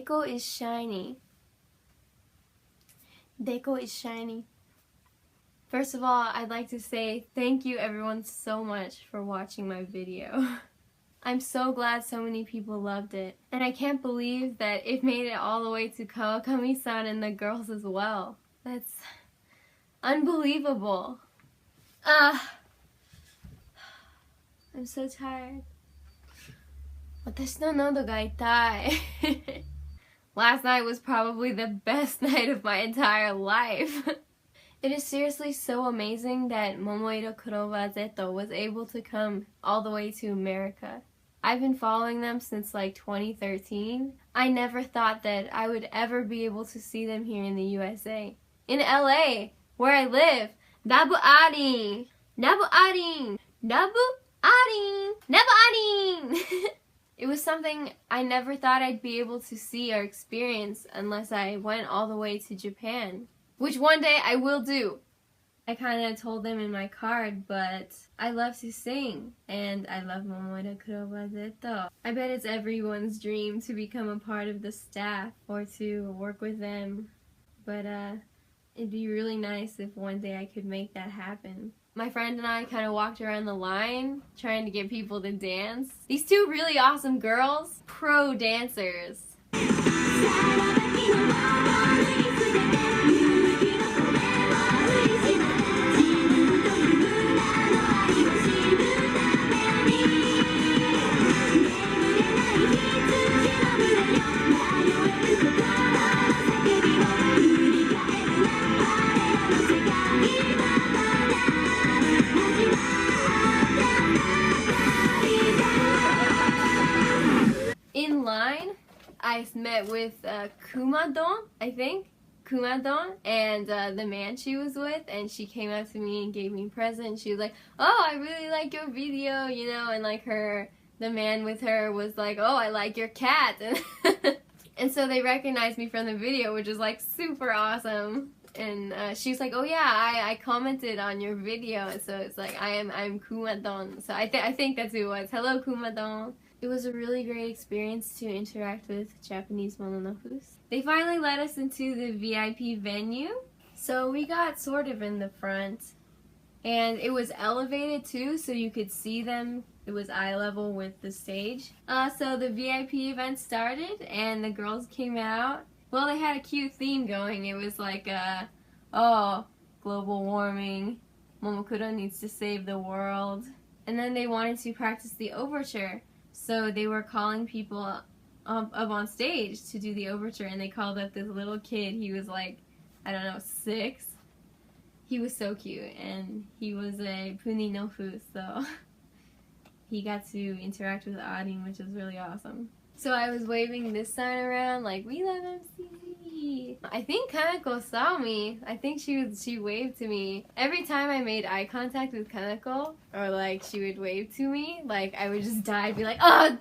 Deko is shiny. Deko is shiny. First of all, I'd like to say thank you everyone so much for watching my video. I'm so glad so many people loved it. And I can't believe that it made it all the way to Kawakami-san and the girls as well. That's unbelievable. I'm so tired. 私の喉が痛い. Last night was probably the best night of my entire life. It is seriously so amazing that Momoiro Clover Zeto was able to come all the way to America. I've been following them since like 2013. I never thought that I would ever be able to see them here in the USA. In LA, where I live. Nabu arin! Nabu arin! Nabu arin! Nabu arin! It was something I never thought I'd be able to see or experience unless I went all the way to Japan. Which one day I will do. I kind of told them in my card, but I love to sing, and I love Momoiro Clover Zeto. I bet it's everyone's dream to become a part of the staff or to work with them, but it'd be really nice if one day I could make that happen. My friend and I kind of walked around the line trying to get people to dance. These two really awesome girls, pro dancers. In line, I met with Kumadon, I think. Kumadon, and the man she was with, and she came up to me and gave me a present. She was like, oh, I really like your video, you know, and like the man with her was like, oh, I like your cat. And so they recognized me from the video, which is like super awesome. And she's like, oh yeah, I commented on your video, so it's like I'm Kumadon. So I think that's who it was. Hello, Kumadon. It was a really great experience to interact with Japanese mononofus. They finally let us into the VIP venue, so we got sort of in the front, and it was elevated too, so you could see them. It was eye level with the stage. So the VIP event started, and the girls came out. Well, they had a cute theme going. It was like, oh, global warming, Momokuro needs to save the world. And then they wanted to practice the overture. So they were calling people up on stage to do the overture, and they called up this little kid. He was like, I don't know, 6. He was so cute, and he was a puninofu, so he got to interact with the audience, which was really awesome. So I was waving this sign around like, we love MCZ. I think Kaneko saw me. I think she waved to me. Every time I made eye contact with Kaneko, or like she would wave to me, like I would just die and be like, oh,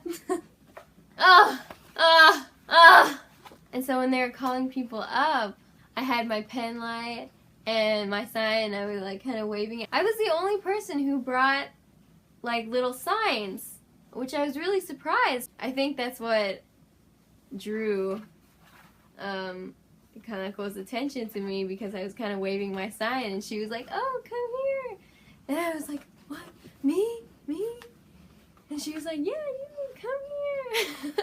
And so when they were calling people up, I had my pen light and my sign, and I was like kind of waving it. I was the only person who brought like little signs, which I was really surprised. I think that's what drew Kaneko's attention to me, because I was kind of waving my sign, and she was like, oh, come here. And I was like, what? Me? And she was like, yeah, you, come here.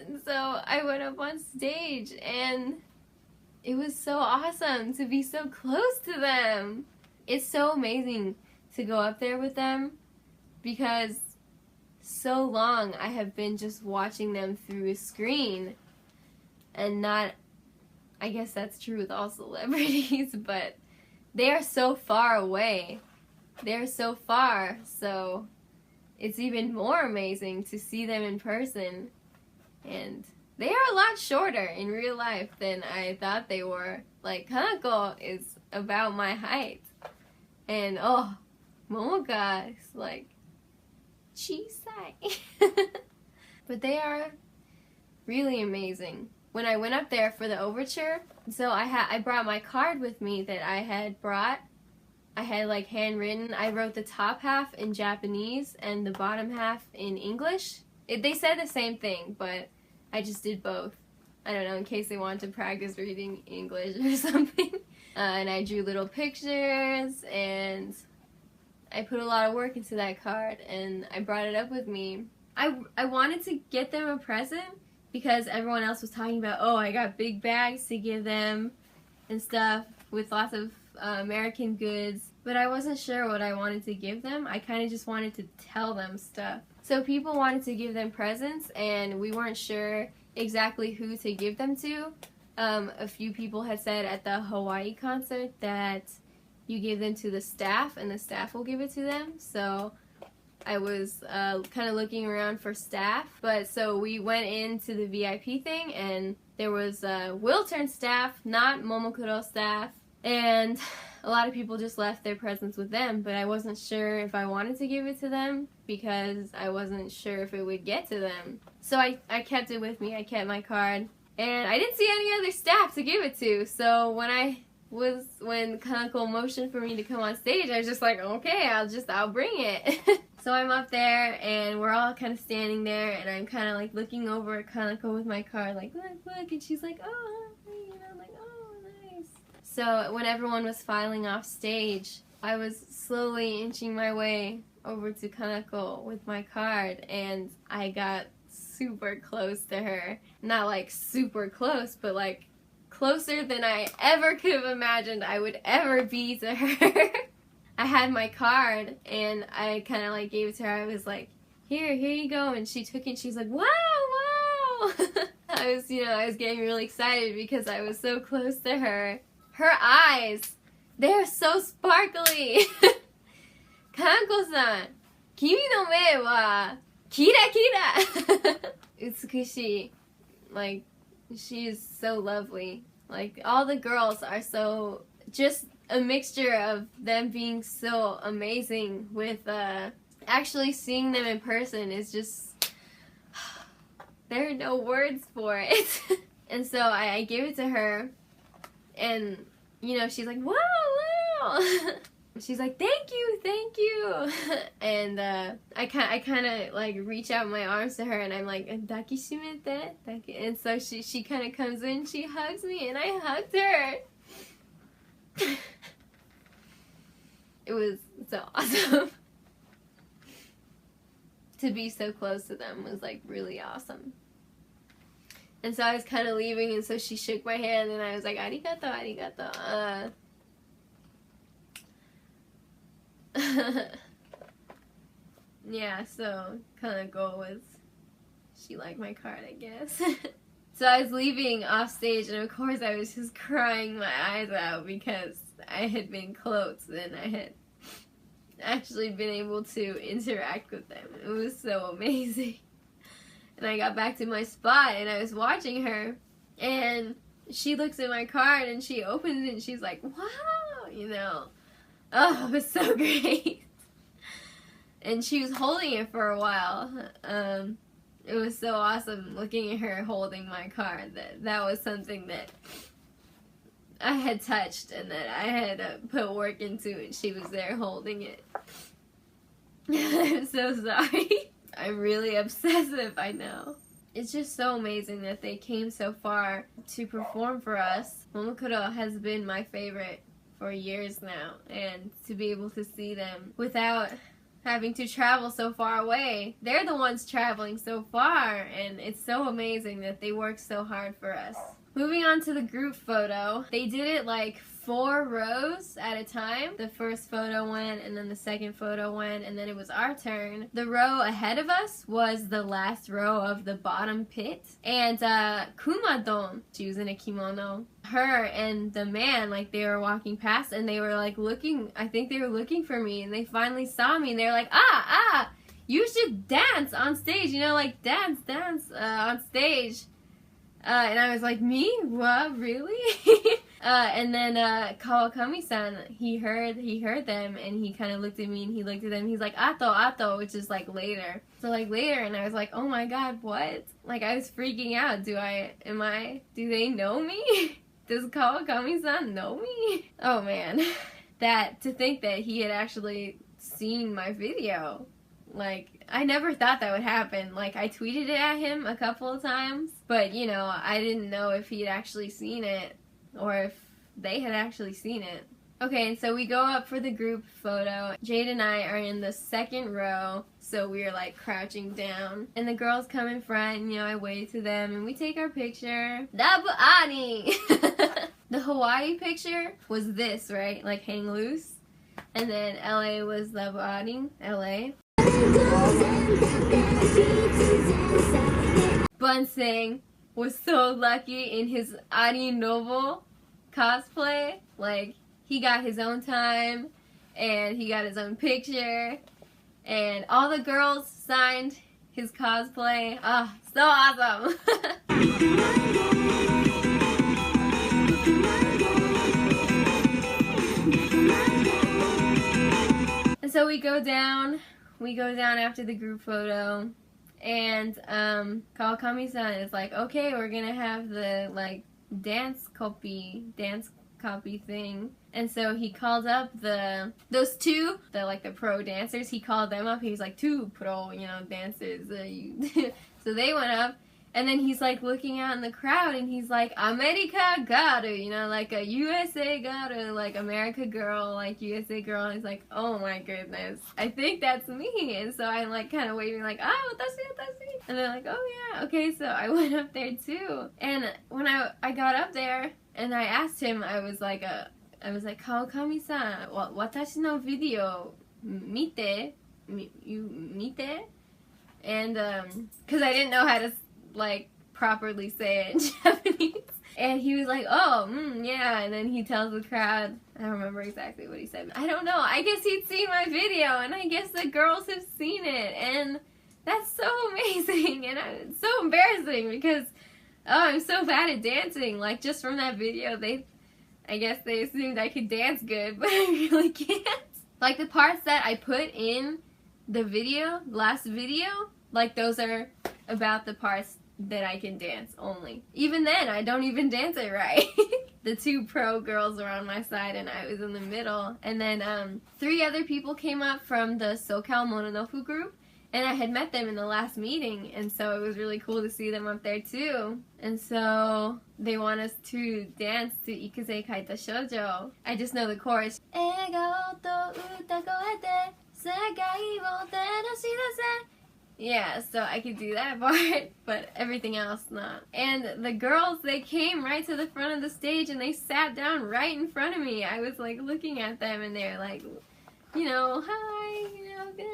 And so I went up on stage, and it was so awesome to be so close to them. It's so amazing to go up there with them, because so long I have been just watching them through a screen, and not, I guess that's true with all celebrities, but they are so far away. They're so far, so it's even more amazing to see them in person. And they are a lot shorter in real life than I thought they were. Like, Kaneko is about my height. And, oh, Momoka is like, chisai. But they are really amazing. When I went up there for the overture, so I brought my card with me that I had brought. I had like handwritten. I wrote the top half in Japanese and the bottom half in English. They said the same thing, but I just did both. I don't know, in case they wanted to practice reading English or something. And I drew little pictures, and I put a lot of work into that card, and I brought it up with me. I wanted to get them a present because everyone else was talking about, oh, I got big bags to give them and stuff with lots of American goods, but I wasn't sure what I wanted to give them. I kind of just wanted to tell them stuff. So people wanted to give them presents, and we weren't sure exactly who to give them to. A few people had said at the Hawaii concert that you give them to the staff and the staff will give it to them. So I was kind of looking around for staff, but so we went into the VIP thing, and there was Wiltern staff, not Momoclo staff, and a lot of people just left their presents with them, but I wasn't sure if I wanted to give it to them because I wasn't sure if it would get to them. So I kept it with me. I kept my card, and I didn't see any other staff to give it to. So when Kanako motioned for me to come on stage, I was just like, okay, I'll bring it. So I'm up there, and we're all kind of standing there, and I'm kind of like looking over at Kanako with my card, like, look, and she's like, oh, you know, I'm like, oh, nice. So when everyone was filing off stage, I was slowly inching my way over to Kanako with my card, and I got super close to her. Not like super close, but like closer than I ever could have imagined I would ever be to her. I had my card, and I kind of like gave it to her. I was like, here you go, and she took it, and she's like, wow. I was getting really excited because I was so close to her. Her eyes, they're so sparkly. Kanko-san, kimi no me wa kira. Utsukushi. Like, she is so lovely. Like, all the girls are so, just a mixture of them being so amazing with actually seeing them in person is just, there are no words for it. And so I gave it to her, and you know, she's like, wow. She's like, thank you. And I kind of like reach out my arms to her, and I'm like, dakishimete. And so she kind of comes in, she hugs me, and I hugged her. It was so awesome. To be so close to them was like really awesome. And so I was kind of leaving, and so she shook my hand, and I was like, arigato. Yeah, so Kanako was, she liked my card, I guess. So I was leaving off stage, and of course I was just crying my eyes out because I had been close and I had actually been able to interact with them. It was so amazing. And I got back to my spot, and I was watching her, and she looks at my card, and she opens it, and she's like, wow, you know. Oh, it was so great. And she was holding it for a while. It was so awesome looking at her holding my card. That was something that I had touched and that I had put work into, and she was there holding it. I'm so sorry. I'm really obsessive, I know. It's just so amazing that they came so far to perform for us. Momoclo has been my favorite for years now, and to be able to see them without having to travel so far away. They're the ones traveling so far, and it's so amazing that they work so hard for us. Moving on to the group photo, they did it like 4 rows at a time. The first photo went, and then the second photo went, and then it was our turn. The row ahead of us was the last row of the bottom pit, and Kumadon, she was in a kimono. Her and the man, like, they were walking past, and they were like looking, I think they were looking for me, and they finally saw me, and they were like, you should dance on stage, you know, like dance on stage. And I was like, me? What? Really? And then Kawakami-san, he heard them, and he kind of looked at me, and he looked at them. He's like, Ato, which is like later. So like later, and I was like, oh my god, what? Like, I was freaking out. Do they know me? Does Kawakami-san know me? Oh man, to think that he had actually seen my video Like, I never thought that would happen. Like, I tweeted it at him a couple of times, but, you know, I didn't know if he'd actually seen it or if they had actually seen it. Okay, and so we go up for the group photo. Jade and I are in the second row, so we're like crouching down. And the girls come in front, and, you know, I wave to them, and we take our picture. Dabu Ani! The Hawaii picture was this, right? Like, hang loose. And then LA was Dabu Ani, LA. Bunseng was so lucky in his Ari Novo cosplay. Like, he got his own time, and he got his own picture, and all the girls signed his cosplay. Ah, so awesome! And so we go down after the group photo, and Kawakami-san is like, okay, we're gonna have the, like, dance copy thing. And so he called up those two, the pro dancers. He called them up. He was like, 2 pro, you know, dancers. So they went up, and then he's like looking out in the crowd, and he's like, America garu, you know, like a USA garu, like America girl, like USA girl. And he's like, oh my goodness, I think that's me. And so I'm like kind of waving like, oh, that's me. And they're like, oh yeah, okay. So I went up there too. And when I got up there, and I asked him, I was like, Kawakami-san, watashi no video mite, you mite? And, cause I didn't know how to, like, properly say it in Japanese. And he was like, oh, yeah, and then he tells the crowd, I don't remember exactly what he said. I don't know, I guess he'd seen my video, and I guess the girls have seen it, and that's so amazing, and it's so embarrassing, because I'm so bad at dancing. Like, just from that video, I guess they assumed I could dance good, but I really can't. Like, the parts that I put in the video, last video, like, those are about the parts that I can dance only. Even then, I don't even dance it right. The 2 pro girls were on my side, and I was in the middle. And then 3 other people came up from the SoCal Mononofu group, and I had met them in the last meeting, and so it was really cool to see them up there too. And so they want us to dance to Ikuze Kaita Shoujo. I just know the chorus. Yeah, so I could do that part, but everything else not. And the girls, they came right to the front of the stage, and they sat down right in front of me. I was like looking at them, and they're like, you know, hi, you know, good,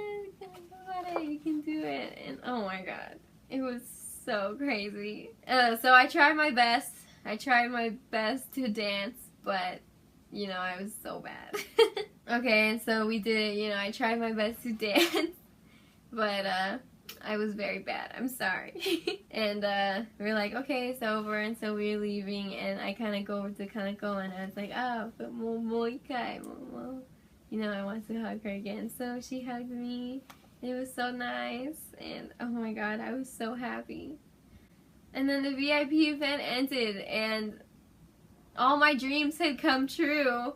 you can do it. And oh my god, it was so crazy. So I tried my best to dance, but you know, I was so bad. Okay, and so we did it. You know, I tried my best to dance, but I was very bad. I'm sorry. And we were like, okay, it's over. And so we were leaving, and I kind of go over to Kaneko, and I was like, oh, but moikai, you know, I want to hug her again. So she hugged me. It was so nice, and oh my god, I was so happy. And then the VIP event ended, and all my dreams had come true,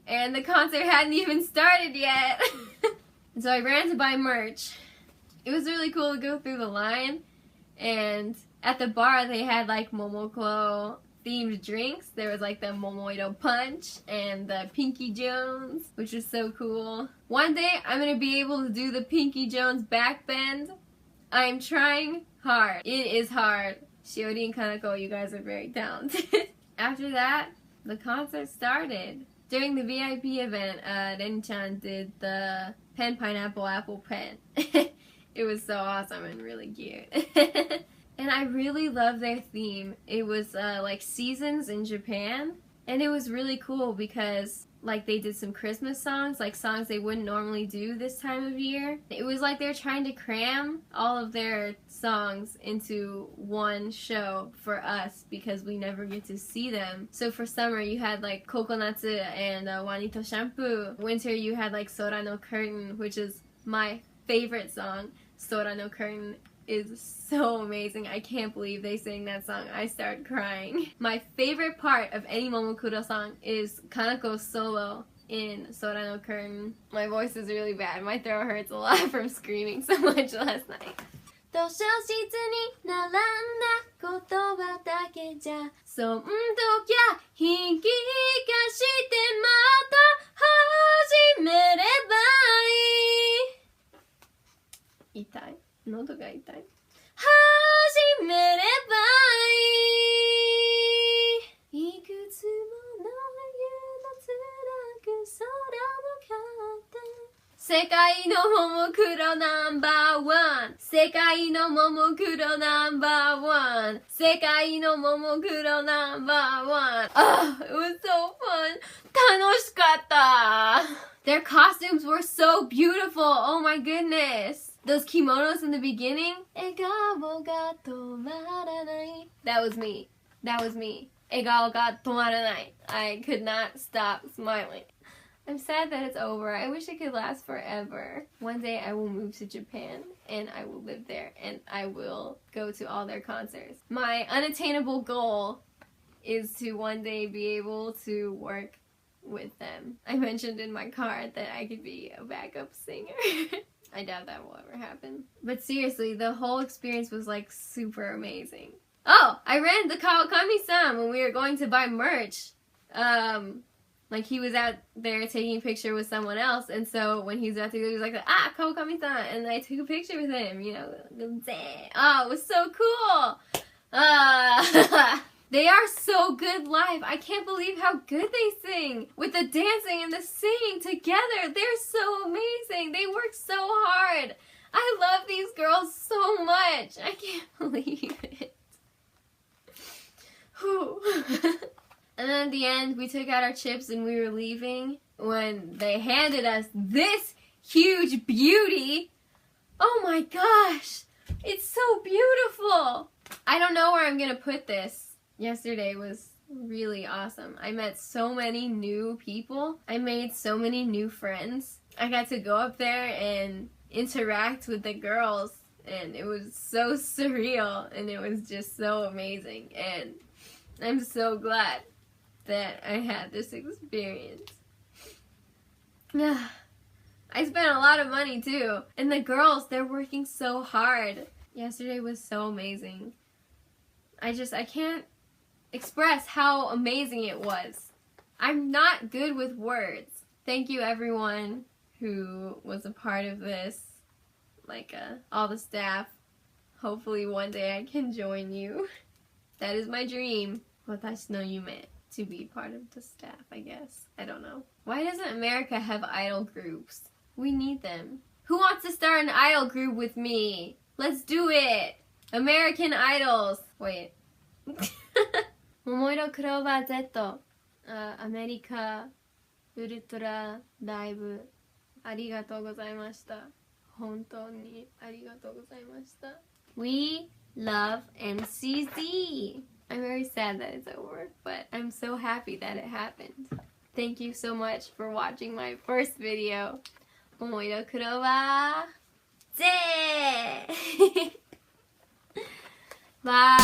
and the concert hadn't even started yet. And so I ran to buy merch. It was really cool to go through the line, and at the bar they had like Momoclo themed drinks. There was like the Momoiro Punch and the Pinky Jones, which was so cool. One day I'm gonna be able to do the Pinky Jones back bend. I'm trying hard. It is hard. Shiori and Kaneko, you guys are very talented. After that, the concert started. During the VIP event, Ren-chan did the pen pineapple apple pen. It was so awesome and really cute. And I really love their theme. It was like seasons in Japan, and it was really cool because like they did some Christmas songs, like songs they wouldn't normally do this time of year. It was like they're trying to cram all of their songs into one show for us because we never get to see them. So for summer you had like Kokonatsu and Wanito Shampoo. Winter you had like Sora no Curtain, which is my favorite song. Sora no Curtain is so amazing. I can't believe they sang that song. I started crying. My favorite part of any Momokuro song is Kaneko's solo in Sora no Curtain. My voice is really bad. My throat hurts a lot from screaming so much last night. 図書室に並んだ言葉だけじゃそんときゃ引き返してまた始めればいい。痛い？喉が痛い？始めればいい。いくつもの冬の辛く空のカーテン世界のももクロナンバーワン世界のももクロナンバーワン世界のももクロナンバーワン Oh, it was so fun! 楽しかった Their costumes were so beautiful! Oh my goodness! Those kimonos in the beginning 笑顔が止まらない That was me. That was me. 笑顔が止まらない I could not stop smiling. I'm sad that it's over. I wish it could last forever. One day I will move to Japan and I will live there and I will go to all their concerts. My unattainable goal is to one day be able to work with them. I mentioned in my card that I could be a backup singer. I doubt that will ever happen. But seriously, the whole experience was like super amazing. Oh, I ran into Kawakami-san when we were going to buy merch. Like he was out there taking a picture with someone else, and so when he was about to go, he was like, ah, Kawakami-san, and I took a picture with him, you know. Oh, it was so cool. They are so good live. I can't believe how good they sing. With the dancing and the singing together, they're so amazing. They work so hard. I love these girls so much. I can't believe it. Whew. And then at the end, we took out our chips and we were leaving when they handed us this huge beauty. Oh my gosh! It's so beautiful! I don't know where I'm gonna put this. Yesterday was really awesome. I met so many new people. I made so many new friends. I got to go up there and interact with the girls, and it was so surreal, and it was just so amazing. And I'm so glad that I had this experience. I spent a lot of money too. And the girls, they're working so hard. Yesterday was so amazing. I can't express how amazing it was. I'm not good with words. Thank you everyone who was a part of this. Like all the staff. Hopefully one day I can join you. That is my dream. 私の夢. To be part of the staff, I guess. I don't know. Why doesn't America have idol groups? We need them. Who wants to start an idol group with me? Let's do it! American Idols! Wait. Momoiro Clover Z アメリカウルトラライブありがとうございました。本当にありがとうございました。We love MCZ! I'm very sad that it's over, but I'm so happy that it happened. Thank you so much for watching my first video. Momoiro Clover Z! Bye!